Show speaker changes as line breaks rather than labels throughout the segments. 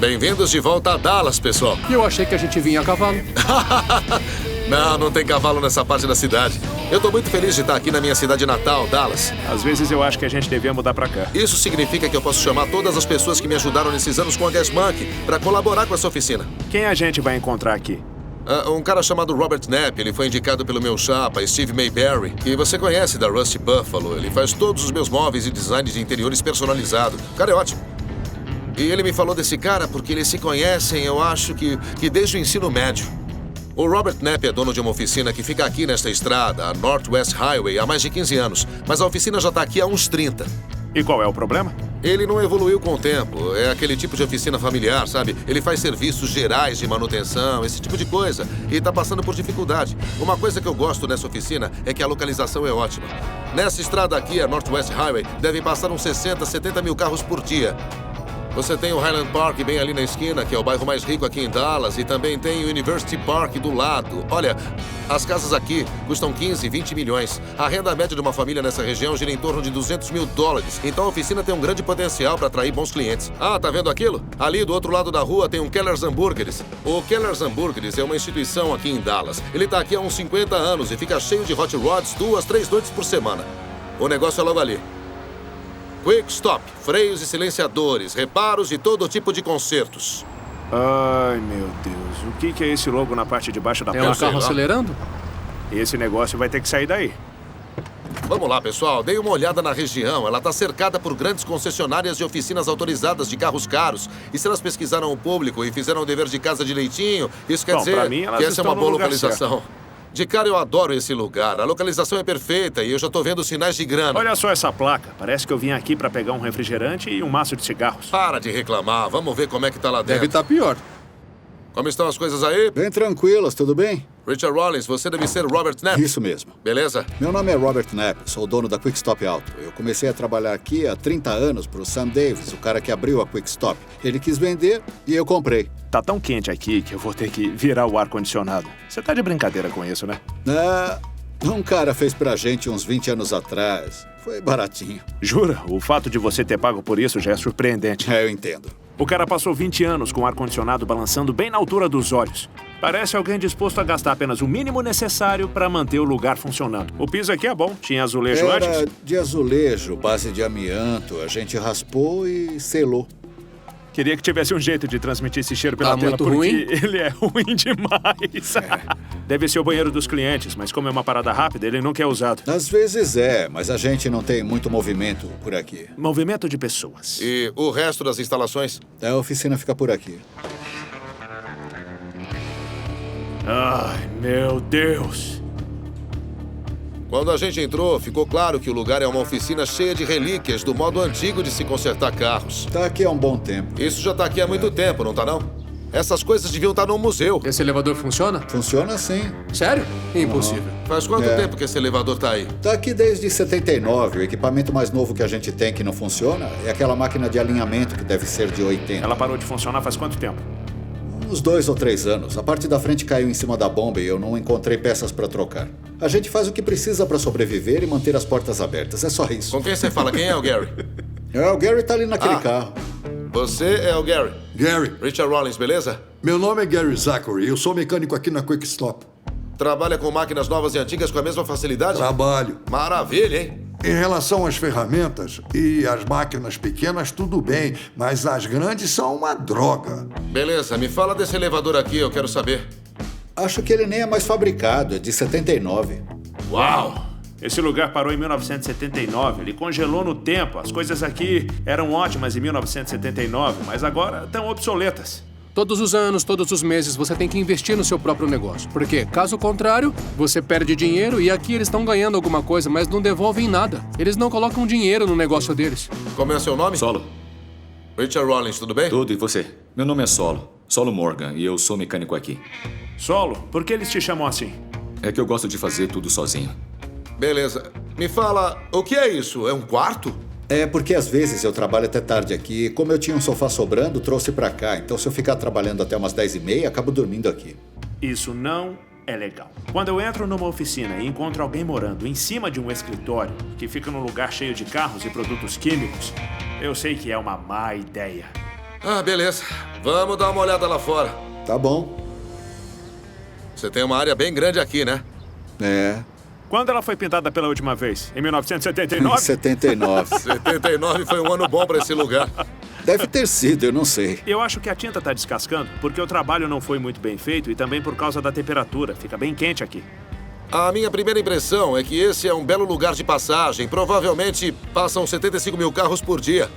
Bem-vindos de volta a Dallas, pessoal.
E eu achei que a gente vinha a cavalo.
Não tem cavalo nessa parte da cidade. Eu tô muito feliz de estar aqui na minha cidade natal, Dallas.
Às vezes eu acho que a gente devia mudar pra cá.
Isso significa que eu posso chamar todas as pessoas que me ajudaram nesses anos com a Gas Monkey pra colaborar com essa oficina.
Quem a gente vai encontrar aqui?
Um cara chamado Robert Knapp, ele foi indicado pelo meu chapa, Steve Mayberry, que você conhece da Rusty Buffalo. Ele faz todos os meus móveis e designs de interiores personalizados. O cara é ótimo. E ele me falou desse cara porque eles se conhecem, eu acho que desde o ensino médio. O Robert Knapp é dono de uma oficina que fica aqui nesta estrada, a Northwest Highway, há mais de 15 anos. Mas a oficina já tá aqui há uns 30.
E qual é o problema?
Ele não evoluiu com o tempo. É aquele tipo de oficina familiar, sabe? Ele faz serviços gerais de manutenção, esse tipo de coisa. E tá passando por dificuldade. Uma coisa que eu gosto nessa oficina é que a localização é ótima. Nessa estrada aqui, a Northwest Highway, devem passar uns 60, 70 mil carros por dia. Você tem o Highland Park bem ali na esquina, que é o bairro mais rico aqui em Dallas, e também tem o University Park do lado. Olha, as casas aqui custam 15, 20 milhões. A renda média de uma família nessa região gira em torno de $200 mil. Então a oficina tem um grande potencial para atrair bons clientes. Ah, tá vendo aquilo? Ali do outro lado da rua tem um Keller's Hamburgers. O Keller's Hamburgers é uma instituição aqui em Dallas. Ele tá aqui há uns 50 anos e fica cheio de hot rods 2, 3 noites por semana. O negócio é logo ali. Quick Stop, freios e silenciadores, reparos e todo tipo de consertos.
Ai, meu Deus. O que é esse logo na parte de baixo da
É um carro acelerando?
Esse negócio vai ter que sair daí.
Vamos lá, pessoal. Dei uma olhada na região. Ela está cercada por grandes concessionárias e oficinas autorizadas de carros caros. E se elas pesquisaram o público e fizeram o dever de casa direitinho, isso quer dizer
pra mim, elas
que essa é
estão
uma
no
boa
lugar
localização.
certo.
De cara, eu adoro esse lugar. A localização é perfeita e eu já tô vendo sinais de grana.
Olha só essa placa. Parece que eu vim aqui pra pegar um refrigerante e um maço de cigarros.
Para de reclamar. Vamos ver como é que tá lá dentro.
Deve estar pior.
Como estão as coisas aí?
Bem tranquilas, tudo bem?
Richard Rollins, você deve ser Robert Knapp.
Isso mesmo.
Beleza?
Meu nome é Robert Knapp, sou o dono da Quick Stop Auto. Eu comecei a trabalhar aqui há 30 anos pro Sam Davis, o cara que abriu a Quick Stop. Ele quis vender e eu comprei.
Tá tão quente aqui que eu vou ter que virar o ar-condicionado. Você tá de brincadeira com isso, né?
Um cara fez pra gente uns 20 anos atrás. Foi baratinho.
Jura? O fato de você ter pago por isso já é surpreendente.
Eu entendo.
O cara passou 20 anos com o ar-condicionado balançando bem na altura dos olhos. Parece alguém disposto a gastar apenas o mínimo necessário para manter o lugar funcionando. O piso aqui é bom. Tinha azulejo
Era
antes?
de azulejo, base de amianto. A gente raspou e selou.
Queria que tivesse um jeito de transmitir esse cheiro pela
Tá
tela,
muito
porque
ruim?
ele é ruim demais. Deve ser o banheiro dos clientes, mas como é uma parada rápida, ele nunca é usado.
Às vezes é, mas a gente não tem muito movimento por aqui.
Movimento de pessoas.
E o resto das instalações?
A oficina fica por aqui.
Ai, meu Deus.
Quando a gente entrou, ficou claro que o lugar é uma oficina cheia de relíquias do modo antigo de se consertar carros.
Tá aqui há um bom tempo.
Isso já tá aqui há muito tempo, não tá não? Essas coisas deviam estar num museu.
Esse elevador funciona?
Funciona sim.
Sério? Impossível.
Faz quanto
É.
tempo que esse elevador tá aí?
Tá aqui desde 79. O equipamento mais novo que a gente tem que não funciona é aquela máquina de alinhamento que deve ser de 80.
Ela parou de funcionar faz quanto tempo?
Uns 2 ou 3 anos. A parte da frente caiu em cima da bomba e eu não encontrei peças pra trocar. A gente faz o que precisa pra sobreviver e manter as portas abertas. É só isso.
Com quem você fala? Quem é o Gary?
O Gary tá ali naquele
Ah.
carro.
Você é o Gary.
Gary,
Richard Rollins, beleza?
meu nome é Gary Zachary. Eu sou mecânico aqui na Quick Stop.
Trabalha com máquinas novas e antigas com a mesma facilidade?
Trabalho.
Maravilha, hein?
Em relação às ferramentas e às máquinas pequenas, tudo bem, mas as grandes são uma droga.
Beleza, me fala desse elevador aqui, eu quero saber.
Acho que ele nem é mais fabricado, é de 79.
Uau!
Esse lugar parou em 1979. Ele congelou no tempo. As coisas aqui eram ótimas em 1979, mas agora estão obsoletas.
Todos os anos, todos os meses, você tem que investir no seu próprio negócio. Porque, caso contrário, você perde dinheiro e aqui eles estão ganhando alguma coisa, mas não devolvem nada. Eles não colocam dinheiro no negócio deles.
Como é o seu nome?
Solo.
Richard Rollins, tudo bem?
Tudo, e você? Meu nome é Solo. Solo Morgan, e eu sou mecânico aqui.
Solo, por que eles te chamam assim?
É que eu gosto de fazer tudo sozinho.
Beleza. Me fala, o que é isso? É um quarto?
É porque às vezes eu trabalho até tarde aqui. Como eu tinha um sofá sobrando, trouxe pra cá. Então se eu ficar trabalhando até umas 10h30, acabo dormindo aqui.
Isso não é legal. Quando eu entro numa oficina e encontro alguém morando em cima de um escritório que fica num lugar cheio de carros e produtos químicos, eu sei que é uma má ideia.
Ah, beleza. Vamos dar uma olhada lá fora.
Tá bom.
Você tem uma área bem grande aqui, né?
É.
Quando ela foi pintada pela última vez? Em
Em
1979?
79.
79 foi um ano bom pra esse lugar.
Deve ter sido, eu não sei.
Eu acho que a tinta tá descascando porque o trabalho não foi muito bem feito e também por causa da temperatura. Fica bem quente aqui.
A minha primeira impressão é que esse é um belo lugar de passagem. Provavelmente passam 75 mil carros por dia.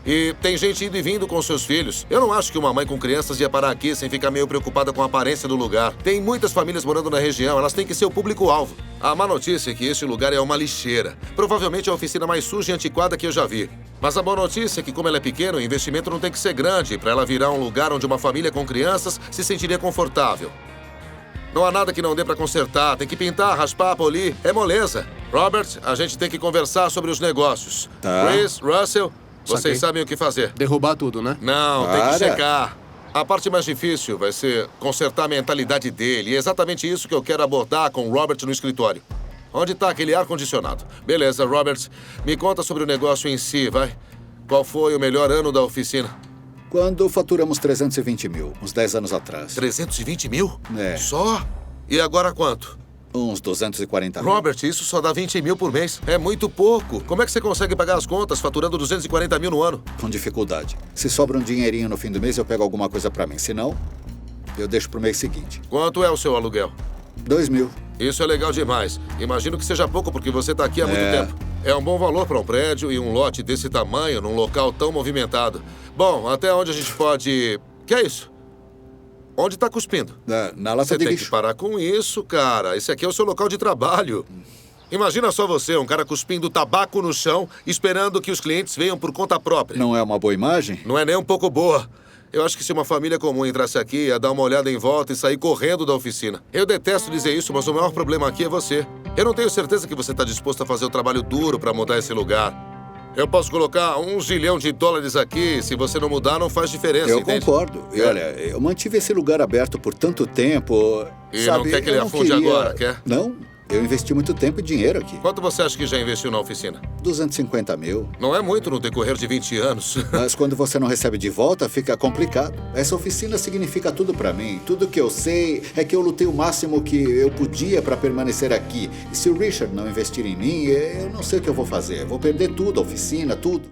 E tem gente indo e vindo com seus filhos. Eu não acho que uma mãe com crianças ia parar aqui sem ficar meio preocupada com a aparência do lugar. Tem muitas famílias morando na região, elas têm que ser o público-alvo. A má notícia é que esse lugar é uma lixeira. Provavelmente a oficina mais suja e antiquada que eu já vi. Mas a boa notícia é que, como ela é pequena, o investimento não tem que ser grande para ela virar um lugar onde uma família com crianças se sentiria confortável. Não há nada que não dê para consertar. Tem que pintar, raspar, polir. É moleza. Robert, a gente tem que conversar sobre os negócios.
Tá.
Chris, Russell,
Saquei.
vocês sabem o que fazer.
Derrubar tudo, né?
Não, tem
Para.
que checar. A parte mais difícil vai ser consertar a mentalidade dele. E é exatamente isso que eu quero abordar com o Robert no escritório. Onde está aquele ar-condicionado? Beleza, Robert. Me conta sobre o negócio em si, vai. Qual foi o melhor ano da oficina?
Quando faturamos 320 mil, uns 10 anos atrás.
320 mil?
É.
Só? E agora quanto?
Uns 240 mil.
Robert, isso só dá 20 mil por mês. É muito pouco. Como é que você consegue pagar as contas faturando 240 mil no ano?
Com dificuldade. Se sobra um dinheirinho no fim do mês, eu pego alguma coisa pra mim. Se não, eu deixo pro mês seguinte.
Quanto é o seu aluguel?
2 mil.
Isso é legal demais. Imagino que seja pouco porque você está aqui há muito
É.
tempo. É um bom valor para um prédio e um lote desse tamanho num local tão movimentado. Bom, até onde a gente pode... Que é isso? Onde está cuspindo?
Na lata
Você
de
tem que
lixo.
parar com isso, cara. Esse aqui é o seu local de trabalho. Imagina só você, um cara cuspindo tabaco no chão, esperando que os clientes venham por conta própria.
Não é uma boa imagem?
Não é nem um pouco boa. Eu acho que se uma família comum entrasse aqui, ia dar uma olhada em volta e sair correndo da oficina. Eu detesto dizer isso, mas o maior problema aqui é você. Eu não tenho certeza que você está disposto a fazer o trabalho duro para mudar esse lugar. Eu posso colocar $1 zilhão aqui, se você não mudar, não faz diferença,
Eu
entende?
concordo. E
É.
olha, eu mantive esse lugar aberto por tanto tempo.
E
sabe,
não quer que ele
eu não
afunde
queria-
agora, quer?
Não. Eu investi muito tempo e dinheiro aqui.
Quanto você acha que já investiu na oficina?
250 mil.
Não é muito no decorrer de 20 anos.
Mas quando você não recebe de volta, fica complicado. Essa oficina significa tudo pra mim. Tudo que eu sei é que eu lutei o máximo que eu podia pra permanecer aqui. E se o Richard não investir em mim, eu não sei o que eu vou fazer. Vou perder tudo, a oficina, tudo.